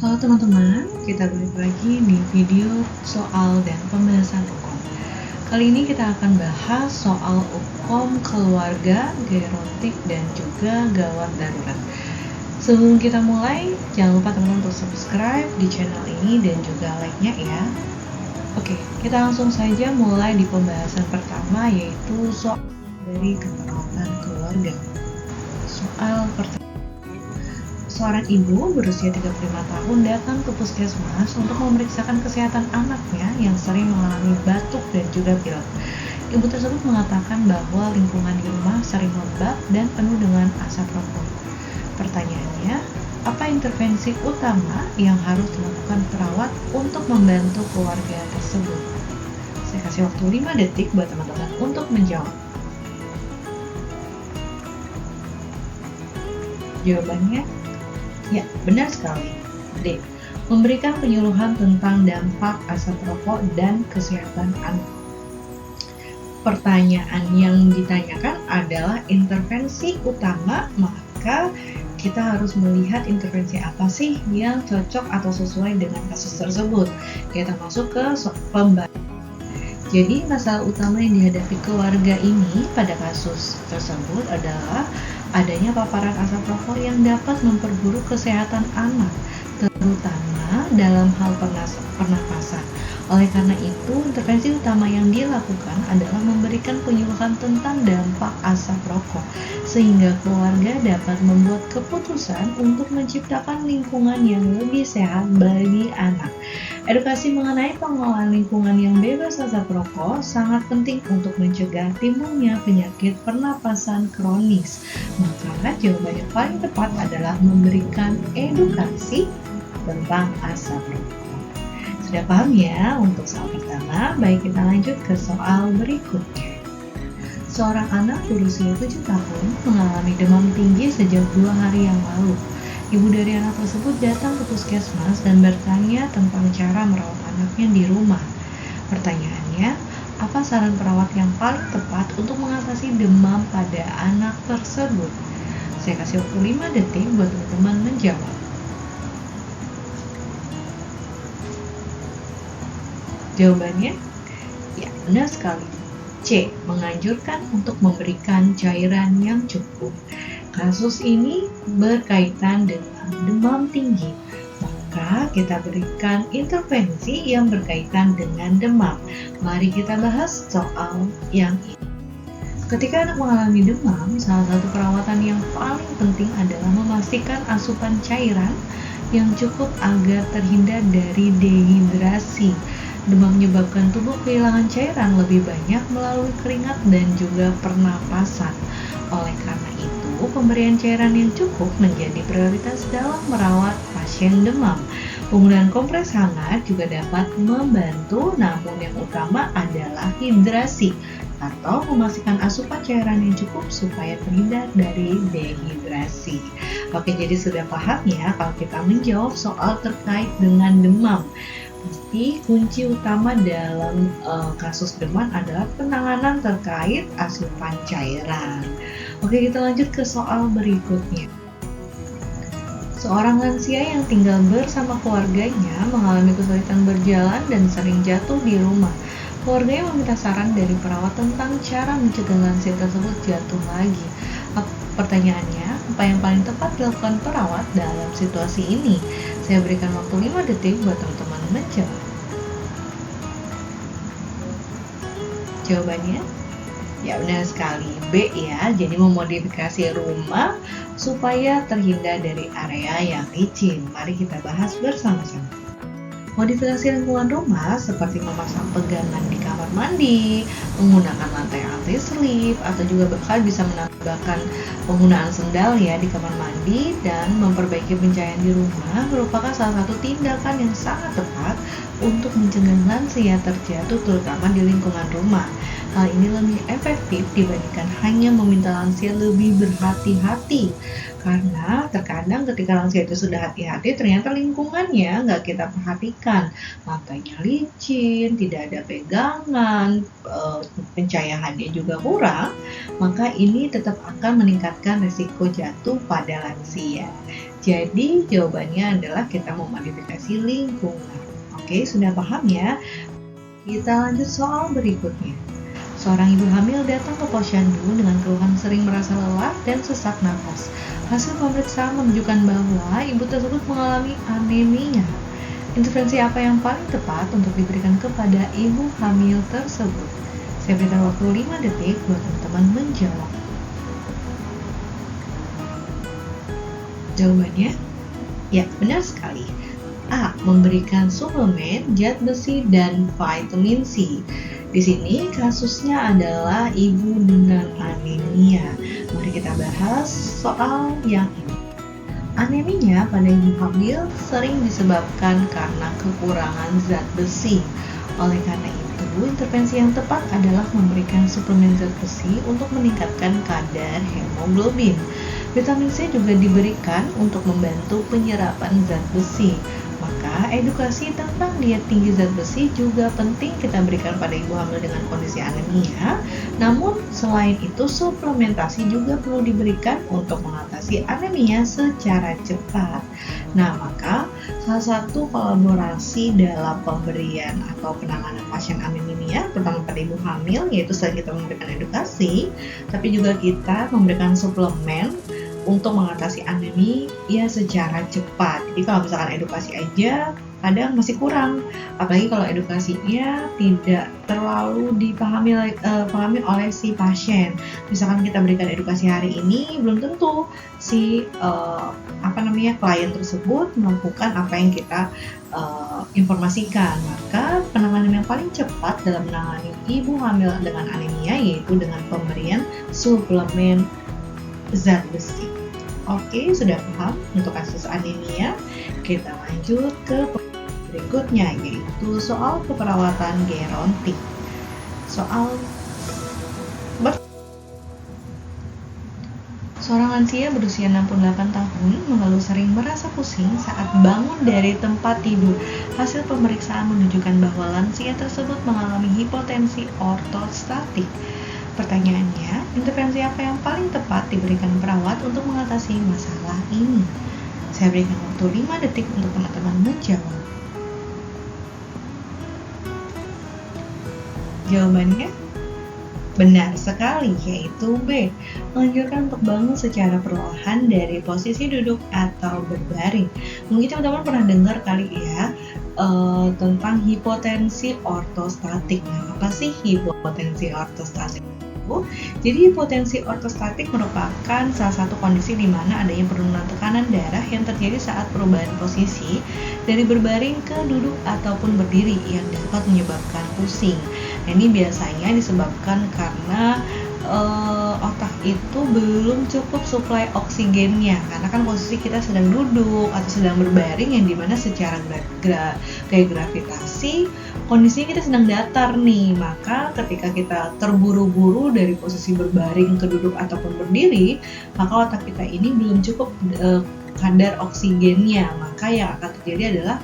Halo teman-teman, kita balik lagi di video soal dan pembahasan UKOM. Kali ini kita akan bahas soal UKOM keluarga, gerontik, dan juga gawat darurat. Sebelum kita mulai, jangan lupa teman-teman untuk subscribe di channel ini dan juga like-nya ya. Oke, kita langsung saja mulai di pembahasan pertama, yaitu soal dari keperawatan keluarga. Soal pertama. Seorang ibu berusia 35 tahun datang ke puskesmas untuk memeriksakan kesehatan anaknya yang sering mengalami batuk dan juga pilek. Ibu tersebut mengatakan bahwa lingkungan di rumah sering lembab dan penuh dengan asap rokok. Pertanyaannya, apa intervensi utama yang harus dilakukan perawat untuk membantu keluarga tersebut? Saya kasih waktu 5 detik buat teman-teman untuk menjawab. Jawabannya, ya, benar sekali. D. Memberikan penyuluhan tentang dampak asap rokok dan kesehatan anak. Pertanyaan yang ditanyakan adalah intervensi utama, maka kita harus melihat intervensi apa sih yang cocok atau sesuai dengan kasus tersebut. Kita masuk ke pembahasan. Jadi masalah utama yang dihadapi keluarga ini pada kasus tersebut adalah adanya paparan asap rokok yang dapat memperburuk kesehatan anak, terutama dalam hal pernapasan. Oleh karena itu, intervensi utama yang dilakukan adalah memberikan penyuluhan tentang dampak asap rokok, sehingga keluarga dapat membuat keputusan untuk menciptakan lingkungan yang lebih sehat bagi anak. Edukasi mengenai pengelolaan lingkungan yang bebas asap rokok sangat penting untuk mencegah timbulnya penyakit pernapasan kronis. Maka jawaban yang paling tepat adalah memberikan edukasi tentang asap rokok. Sudah paham ya untuk soal pertama? Baik, kita lanjut ke soal berikutnya. Seorang anak berusia 7 tahun mengalami demam tinggi sejak 2 hari yang lalu. Ibu dari anak tersebut datang ke puskesmas dan bertanya tentang cara merawat anaknya di rumah. Pertanyaannya, apa saran perawat yang paling tepat untuk mengatasi demam pada anak tersebut? Saya kasih waktu 5 detik buat teman-teman menjawab. Jawabannya, ya, benar sekali. C. Menganjurkan untuk memberikan cairan yang cukup. Kasus ini berkaitan dengan demam tinggi, maka kita berikan intervensi yang berkaitan dengan demam. Mari kita bahas soal yang ini. Ketika anak mengalami demam, salah satu perawatan yang paling penting adalah memastikan asupan cairan yang cukup agar terhindar dari dehidrasi. Demam menyebabkan tubuh kehilangan cairan lebih banyak melalui keringat dan juga pernapasan. Oleh karena itu, pemberian cairan yang cukup menjadi prioritas dalam merawat pasien demam. Penggunaan kompres hangat juga dapat membantu, namun yang utama adalah hidrasi atau memastikan asupan cairan yang cukup supaya terhindar dari dehidrasi. Oke, jadi sudah paham ya kalau kita menjawab soal terkait dengan demam. Pasti kunci utama dalam kasus demam adalah penanganan terkait asupan cairan. Oke, kita lanjut ke soal berikutnya. Seorang lansia yang tinggal bersama keluarganya mengalami kesulitan berjalan dan sering jatuh di rumah. Keluarganya meminta saran dari perawat tentang cara mencegah lansia tersebut jatuh lagi. Pertanyaannya, apa yang paling tepat dilakukan perawat dalam situasi ini? Saya berikan waktu 5 detik buat teman-teman menjawab. Jawabannya, ya benar sekali, B ya. Jadi memodifikasi rumah supaya terhindar dari area yang licin. Mari kita bahas bersama-sama. Modifikasi lingkungan rumah seperti memasang pegangan di kamar mandi, menggunakan lantai anti-slip, atau juga bahkan bisa menambahkan penggunaan sendal ya di kamar mandi dan memperbaiki pencahayaan di rumah merupakan salah satu tindakan yang sangat tepat untuk mencegah lansia terjatuh terutama di lingkungan rumah. Hal ini lebih efektif dibandingkan hanya meminta lansia lebih berhati-hati. Karena terkadang ketika lansia itu sudah hati-hati, ternyata lingkungannya nggak kita perhatikan. Lantainya licin, tidak ada pegangan, pencahayaannya juga kurang, maka ini tetap akan meningkatkan risiko jatuh pada lansia. Jadi jawabannya adalah kita memodifikasi lingkungan. Oke, sudah paham ya? Kita lanjut soal berikutnya. Seorang ibu hamil datang ke posyandu dengan keluhan sering merasa lelah dan sesak nafas. Hasil pemeriksaan menunjukkan bahwa ibu tersebut mengalami anemia. Intervensi apa yang paling tepat untuk diberikan kepada ibu hamil tersebut? Saya berikan waktu 5 detik buat teman-teman menjawab. Jawabannya, ya benar sekali. A. Memberikan suplemen zat besi dan vitamin C. Di sini kasusnya adalah ibu dengan anemia. Mari kita bahas soal yang ini. Anemia pada ibu hamil sering disebabkan karena kekurangan zat besi. Oleh karena itu, intervensi yang tepat adalah memberikan suplemen zat besi untuk meningkatkan kadar hemoglobin. Vitamin C juga diberikan untuk membantu penyerapan zat besi. Maka edukasi tentang diet tinggi zat besi juga penting kita berikan pada ibu hamil dengan kondisi anemia. Namun selain itu suplementasi juga perlu diberikan untuk mengatasi anemia secara cepat. Nah, maka salah satu kolaborasi dalam pemberian atau penanganan pasien anemia terutama pada ibu hamil yaitu selain kita memberikan edukasi, tapi juga kita memberikan suplemen untuk mengatasi anemia secara cepat. Jadi kalau misalkan edukasi aja kadang masih kurang, apalagi kalau edukasinya tidak terlalu dipahami oleh si pasien. Misalkan kita berikan edukasi hari ini, belum tentu si klien tersebut melakukan apa yang kita informasikan. Maka penanganan yang paling cepat dalam menangani ibu hamil dengan anemia yaitu dengan pemberian suplemen zat besi. Oke, sudah paham untuk kasus anemia. Kita lanjut ke berikutnya yaitu soal keperawatan gerontik. Seorang lansia berusia 68 tahun mengeluh sering merasa pusing saat bangun dari tempat tidur. Hasil pemeriksaan menunjukkan bahwa lansia tersebut mengalami hipotensi ortostatik. Pertanyaannya, intervensi apa yang paling tepat diberikan perawat untuk mengatasi masalah ini? Saya berikan waktu 5 detik untuk teman-teman menjawab. Jawabannya benar sekali, yaitu B. Menganjurkan untuk bangun secara perlahan dari posisi duduk atau berbaring. Mungkin teman-teman pernah dengar kali ya tentang hipotensi ortostatik. Nah, apa sih hipotensi ortostatik? Jadi hipotensi ortostatik merupakan salah satu kondisi di mana adanya penurunan tekanan darah yang terjadi saat perubahan posisi dari berbaring ke duduk ataupun berdiri yang dapat menyebabkan pusing. Nah, ini biasanya disebabkan karena otak itu belum cukup suplai oksigennya karena kan posisi kita sedang duduk atau sedang berbaring yang dimana secara kayak gravitasi kondisinya kita sedang datar nih, maka ketika kita terburu-buru dari posisi berbaring ke duduk ataupun berdiri, maka otak kita ini belum cukup kadar oksigennya, maka yang akan terjadi adalah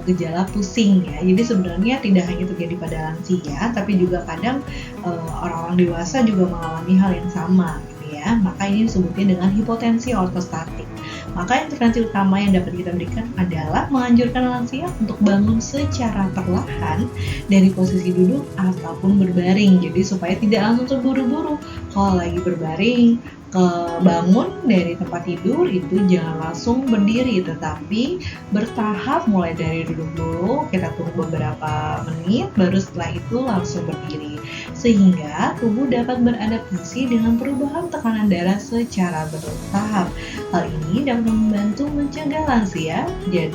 gejala pusing ya. Jadi sebenarnya tidak hanya terjadi pada lansia, tapi juga kadang orang-orang dewasa juga mengalami hal yang sama gitu ya. Maka ini disebutnya dengan hipotensi ortostatik. Maka intervensi utama yang dapat kita berikan adalah menganjurkan lansia untuk bangun secara perlahan dari posisi duduk ataupun berbaring. Jadi supaya tidak langsung terburu-buru. Kalau lagi berbaring, bangun dari tempat tidur itu jangan langsung berdiri, tetapi bertahap mulai dari duduk dulu, kita tunggu beberapa menit, baru setelah itu langsung berdiri, sehingga tubuh dapat beradaptasi dengan perubahan tekanan darah secara bertahap. Hal ini dapat membantu mencegah lansia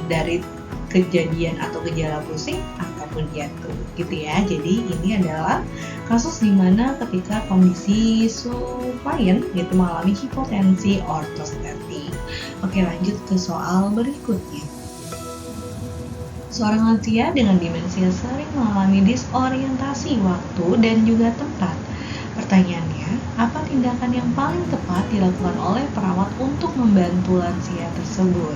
dari kejadian atau gejala pusing ataupun jatuh gitu ya. Jadi ini adalah kasus di mana ketika kondisi klien yaitu mengalami hipotensi ortostatik. Oke, lanjut ke soal berikutnya. Seorang lansia dengan demensia sering mengalami disorientasi waktu dan juga tempat. Pertanyaannya, apa tindakan yang paling tepat dilakukan oleh perawat untuk membantu lansia tersebut?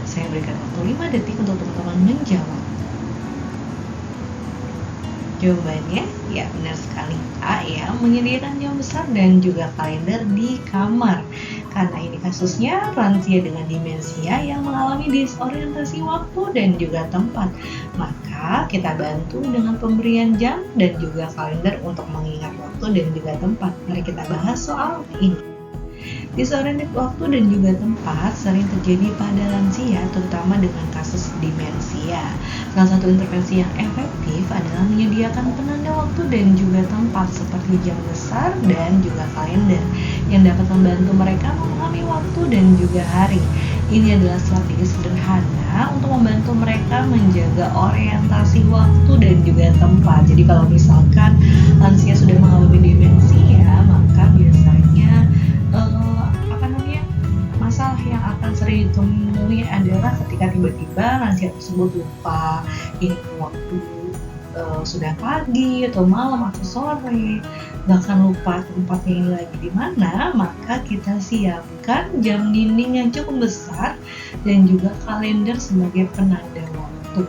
Saya berikan waktu 5 detik untuk teman-teman menjawab. Jawabannya, ya benar sekali. A ya, menyediakan jam besar dan juga kalender di kamar. Karena ini kasusnya lansia dengan demensia yang mengalami disorientasi waktu dan juga tempat. Maka kita bantu dengan pemberian jam dan juga kalender untuk mengingat waktu dan juga tempat. Mari kita bahas soal ini. Disorientasi waktu dan juga tempat sering terjadi pada lansia, terutama dengan kasus demensia. Salah satu intervensi yang efektif adalah menyediakan penanda waktu dan juga tempat seperti jam besar dan juga kalender yang dapat membantu mereka memahami waktu dan juga hari. Ini adalah strategi sederhana untuk membantu mereka menjaga orientasi waktu dan juga tempat. Jadi kalau misalkan lansia sudah mengalami demensia, maka biasanya masalah yang akan sering ditemui adalah ketika tiba-tiba lansia tersebut lupa ini waktu sudah pagi atau malam atau sore, bahkan lupa tempatnya ini lagi di mana. Maka kita siapkan jam dinding yang cukup besar dan juga kalender sebagai penanda waktu,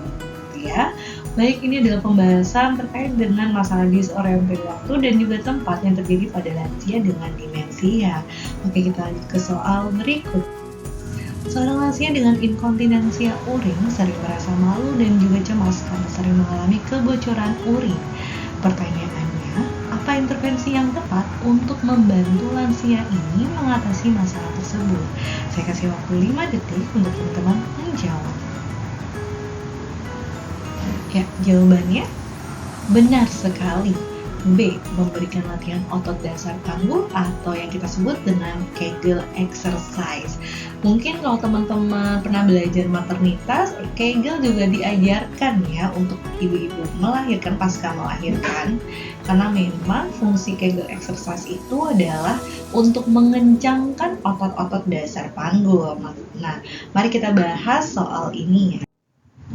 ya. Baik, ini adalah pembahasan terkait dengan masalah disorientasi waktu dan juga tempat yang terjadi pada lansia dengan demensia. Oke, kita lanjut ke soal berikut. Seorang lansia dengan inkontinensia urin sering merasa malu dan juga cemas karena sering mengalami kebocoran urin. Pertanyaannya, apa intervensi yang tepat untuk membantu lansia ini mengatasi masalah tersebut? Saya kasih waktu 5 detik untuk teman-teman menjawab. Ya, jawabannya benar sekali. B. Memberikan latihan otot dasar panggul atau yang kita sebut dengan Kegel exercise. Mungkin kalau teman-teman pernah belajar maternitas, Kegel juga diajarkan ya untuk ibu-ibu melahirkan pasca melahirkan. Karena memang fungsi Kegel exercise itu adalah untuk mengencangkan otot-otot dasar panggul. Nah, mari kita bahas soal ini ya.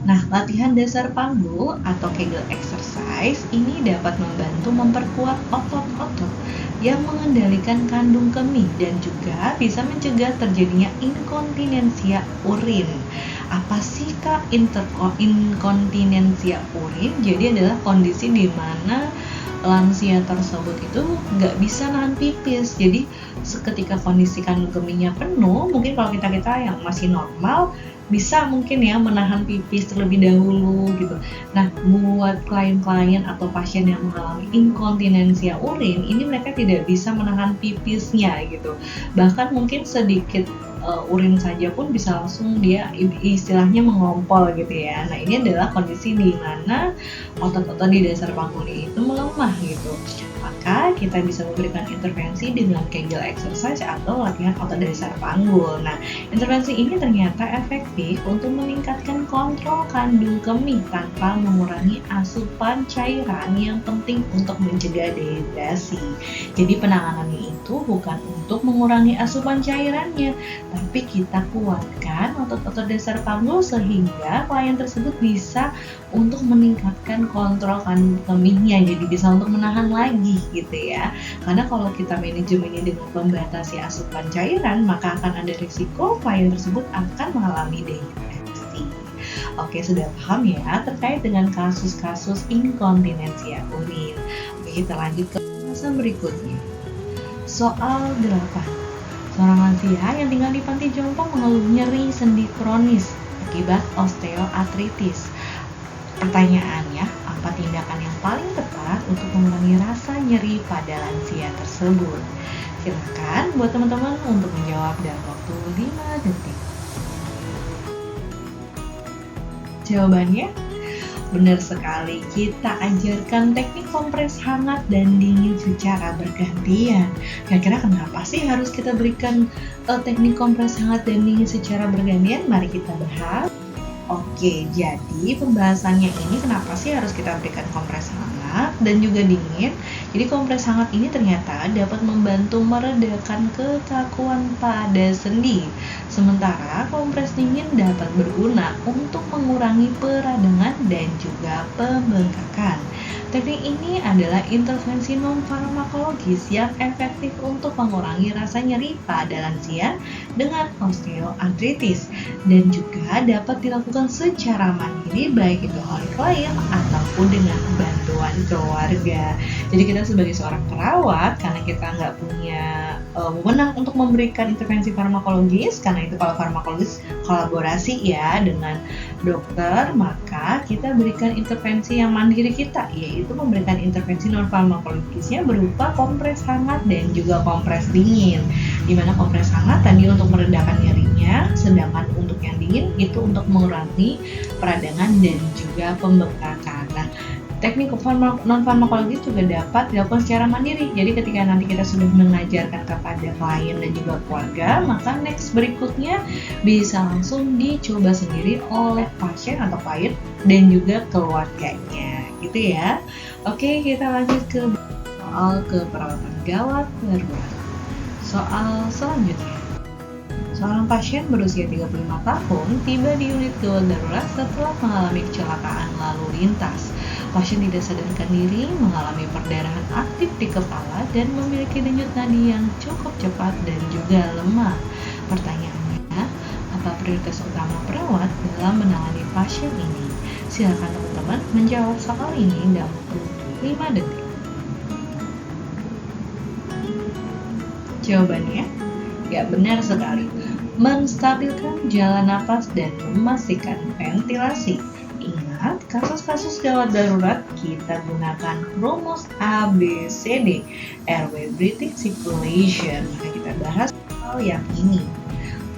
Nah, latihan dasar panggul atau Kegel exercise ini dapat membantu memperkuat otot-otot yang mengendalikan kandung kemih dan juga bisa mencegah terjadinya inkontinensia urin. Apa sih Kak inkontinensia urin? Jadi adalah kondisi di mana lansia tersebut itu nggak bisa nahan pipis. Jadi ketika kondisi kandung kemihnya penuh, mungkin kalau kita yang masih normal bisa mungkin ya menahan pipis terlebih dahulu gitu. Nah, buat klien-klien atau pasien yang mengalami inkontinensia urin, ini mereka tidak bisa menahan pipisnya gitu. Bahkan mungkin sedikit urin saja pun bisa langsung dia istilahnya mengompol gitu ya. Nah, ini adalah kondisi di mana otot-otot di dasar panggul itu melemah gitu. Maka kita bisa memberikan intervensi dengan Kegel exercise atau latihan otot dasar panggul. Nah, intervensi ini ternyata efektif untuk meningkatkan kontrol kandung kemih tanpa mengurangi asupan cairan yang penting untuk mencegah dehidrasi. Jadi penanganannya itu bukan untuk mengurangi asupan cairannya, tapi kita kuatkan otot-otot dasar panggul sehingga klien tersebut bisa untuk meningkatkan kontrol kandung kemihnya, jadi bisa untuk menahan lagi gitu ya. Karena kalau kita manajemennya dengan membatasi asupan cairan, maka akan ada risiko klien tersebut akan mengalami dehidrasi. Oke, sudah paham ya terkait dengan kasus-kasus inkontinensia urin. Oke, kita lanjut ke pembahasan berikutnya. Soal 8. Seorang lansia yang tinggal di panti jompo mengeluh nyeri sendi kronis akibat osteoartritis. Pertanyaannya, apa tindakan yang paling tepat untuk mengurangi rasa nyeri pada lansia tersebut? Silakan buat teman-teman untuk menjawab dalam waktu 5 detik. Jawabannya benar sekali, kita ajarkan teknik kompres hangat dan dingin secara bergantian. Kira-kira kenapa sih harus kita berikan teknik kompres hangat dan dingin secara bergantian? Mari kita bahas. Oke, jadi pembahasannya ini kenapa sih harus kita berikan kompres hangat dan juga dingin? Jadi kompres hangat ini ternyata dapat membantu meredakan kekakuan pada sendi. Sementara kompres dingin dapat berguna untuk mengurangi peradangan dan juga pembengkakan. Teknik ini adalah intervensi non-farmakologis yang efektif untuk mengurangi rasa nyeri pada lansia dengan osteoartritis dan juga dapat dilakukan secara mandiri baik itu oleh klien ataupun dengan bantuan keluarga. Jadi kita sebagai seorang perawat, karena kita nggak punya wewenang untuk memberikan intervensi farmakologis, karena itu kalau farmakologis kolaborasi ya dengan dokter, maka kita berikan intervensi yang mandiri kita, yaitu memberikan intervensi non farmakologisnya berupa kompres hangat dan juga kompres dingin. Dimana kompres hangat tadi untuk meredakan nyerinya, sedangkan untuk yang dingin itu untuk mengurangi peradangan dan juga pembengkakan. Nah, teknik non farmakologis juga dapat dilakukan secara mandiri. Jadi ketika nanti kita sudah mengajarkan kepada klien dan juga keluarga, maka next berikutnya bisa langsung dicoba sendiri oleh pasien atau klien dan juga keluarganya, gitu ya. Oke, kita lanjut ke soal keperawatan gawat darurat. Soal selanjutnya, seorang pasien berusia 35 tahun tiba di unit gawat darurat setelah mengalami kecelakaan lalu lintas. Pasien tidak sadarkan diri, mengalami perdarahan aktif di kepala dan memiliki denyut nadi yang cukup cepat dan juga lemah. Pertanyaannya, apa prioritas utama perawat dalam menangani pasien ini? Silakan teman-teman menjawab soal ini dalam waktu 5 detik. Jawabannya, ya benar sekali. Menstabilkan jalan napas dan memastikan ventilasi. Ingat, kasus-kasus gawat darurat kita gunakan rumus ABCD, Airway Breathing Circulation. Maka kita bahas hal yang ini.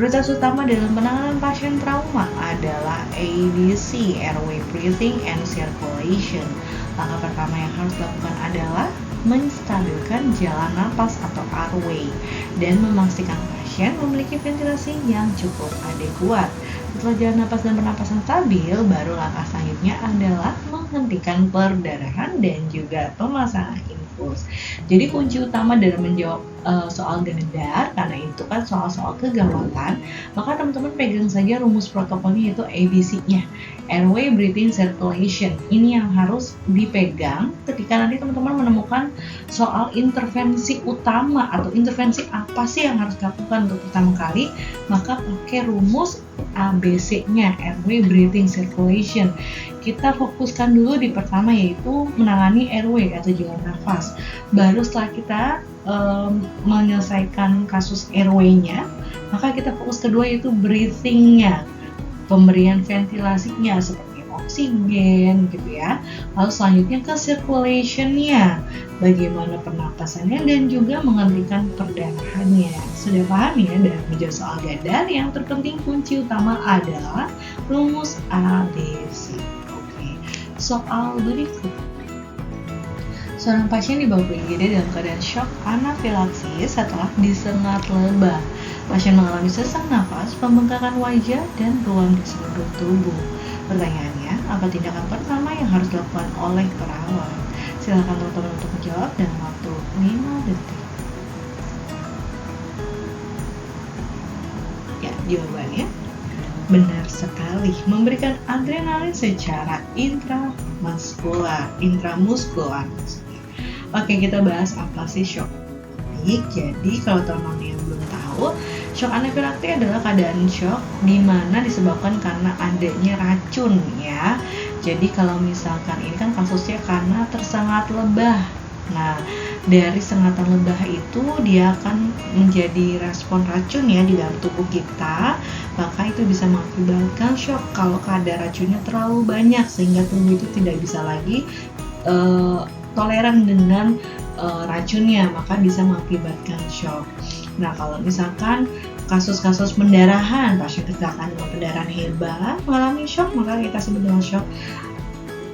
Prioritas utama dalam penanganan pasien trauma adalah ABC, Airway Breathing and Circulation. Langkah pertama yang harus dilakukan adalah menstabilkan jalan napas atau airway dan memastikan pasien memiliki ventilasi yang cukup adekuat. Setelah jalan napas dan pernapasan stabil, baru langkah selanjutnya adalah menghentikan perdarahan dan juga pemasangan infus. Jadi kunci utama dalam menjawab soal gender, karena itu kan soal-soal kegawatan, maka teman-teman pegang saja rumus protokolnya, yaitu ABC-nya, Airway Breathing Circulation. Ini yang harus dipegang ketika nanti teman-teman menemukan soal intervensi utama atau intervensi apa sih yang harus dilakukan untuk pertama kali, maka pakai rumus ABC-nya, Airway Breathing Circulation. Kita fokuskan dulu di pertama, yaitu menangani airway atau jalan nafas. Baru setelah kita menyelesaikan kasus airway-nya, maka kita fokus kedua, yaitu breathing-nya, pemberian ventilasinya seperti oksigen gitu ya. Lalu selanjutnya ke circulation-nya, bagaimana pernapasannya dan juga menghentikan perdarahannya. Sudah paham ya dalam menjawab soal ganda? Yang terpenting kunci utama adalah rumus ABC. Oke, soal berikut. Seorang pasien dibawa ke IGD dalam keadaan shock anafilaksis setelah disengat lebah. Pasien mengalami sesak nafas, pembengkakan wajah, dan ruam di seluruh tubuh. Pertanyaannya, apa tindakan pertama yang harus dilakukan oleh perawat? Silakan teman-teman untuk menjawab dalam waktu 5 detik. Ya, jawabannya benar sekali. Memberikan adrenalin secara intramuskular. Oke, kita bahas apa sih shock anafilaktik. Jadi kalau teman-teman yang belum tahu, shock anafilaktik adalah keadaan shock di mana disebabkan karena adanya racun ya. Jadi kalau misalkan ini kan kasusnya karena tersengat lebah. Nah, dari sengatan lebah itu dia akan menjadi respon racun ya di dalam tubuh kita, maka itu bisa mengakibatkan shock kalau kadar racunnya terlalu banyak sehingga tubuh itu tidak bisa lagi toleran dengan racunnya, maka bisa mengakibatkan shock. Nah, kalau misalkan kasus-kasus pendarahan, pasien kecelakaan dengan pendarahan hebat mengalami shock, maka kita sebut dengan shock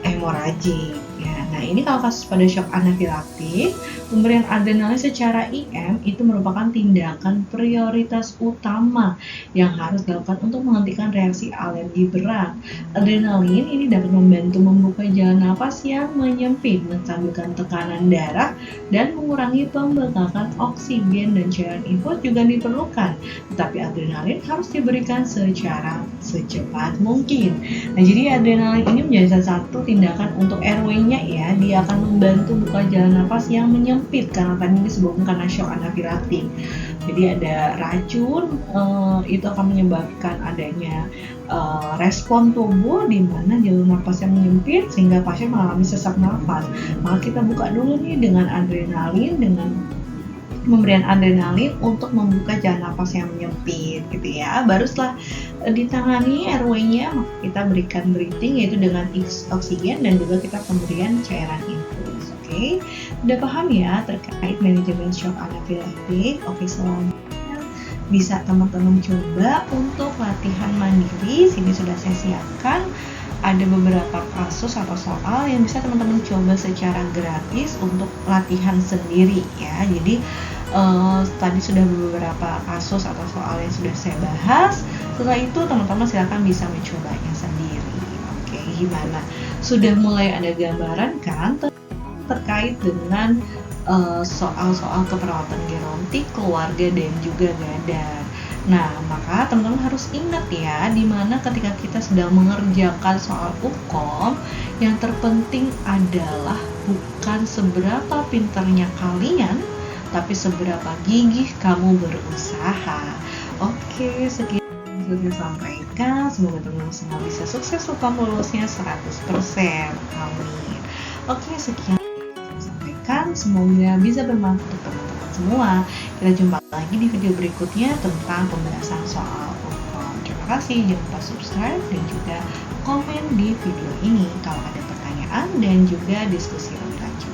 hemoragik. Ya, nah ini kalau kasus pada shock anafilaktik, pemberian adrenalin secara IM itu merupakan tindakan prioritas utama yang harus dilakukan untuk menghentikan reaksi alergi berat. Adrenalin ini dapat membantu membuka jalan napas yang menyempit, menstabilkan tekanan darah, dan mengurangi pembengkakan oksigen dan cairan infus juga diperlukan. Tetapi adrenalin harus diberikan secara secepat mungkin. Nah, jadi adrenalin ini menjadi salah satu tindakan untuk airway-nya ya. Dia akan membantu buka jalan nafas yang menyempit karena tadi disebabkan karena shock anafilaktik. Jadi ada racun, itu akan menyebabkan adanya respon tubuh di mana jalur nafas yang menyempit sehingga pasien mengalami sesak nafas. Maka kita buka dulu nih dengan adrenalin dengan pemberian adrenalin untuk membuka jalan napas yang menyempit gitu ya. Baru setelah ditangani airway-nya, maka kita berikan breathing yaitu dengan oksigen dan juga kita pemberian cairan infus. Oke, udah paham ya terkait manajemen shock anafilaktik? Oke, selanjutnya bisa teman-teman coba untuk latihan mandiri. Sini sudah saya siapkan ada beberapa kasus atau soal yang bisa teman-teman coba secara gratis untuk latihan sendiri ya. Jadi tadi sudah beberapa kasus atau soal yang sudah saya bahas. Setelah itu teman-teman silakan bisa mencobanya sendiri. Oke, gimana? Sudah mulai ada gambaran kan terkait dengan soal-soal keperawatan gerontik, keluarga dan juga gadar. Nah, maka teman-teman harus ingat ya, dimana ketika kita sedang mengerjakan soal UKOM, yang terpenting adalah bukan seberapa pintarnya kalian, tapi seberapa gigih kamu berusaha. Oke, sekian yang sudah saya sampaikan. Semoga teman-teman semua bisa sukses UKOM lulusnya 100%. Amin. Oke, sekian yang saya sampaikan. Semoga bisa bermanfaat untuk teman-teman semua. Kita jumpa lagi di video berikutnya tentang pembahasan soal UKOM. Terima kasih, jangan lupa subscribe dan juga komen di video ini kalau ada pertanyaan dan juga diskusi lebih lanjut.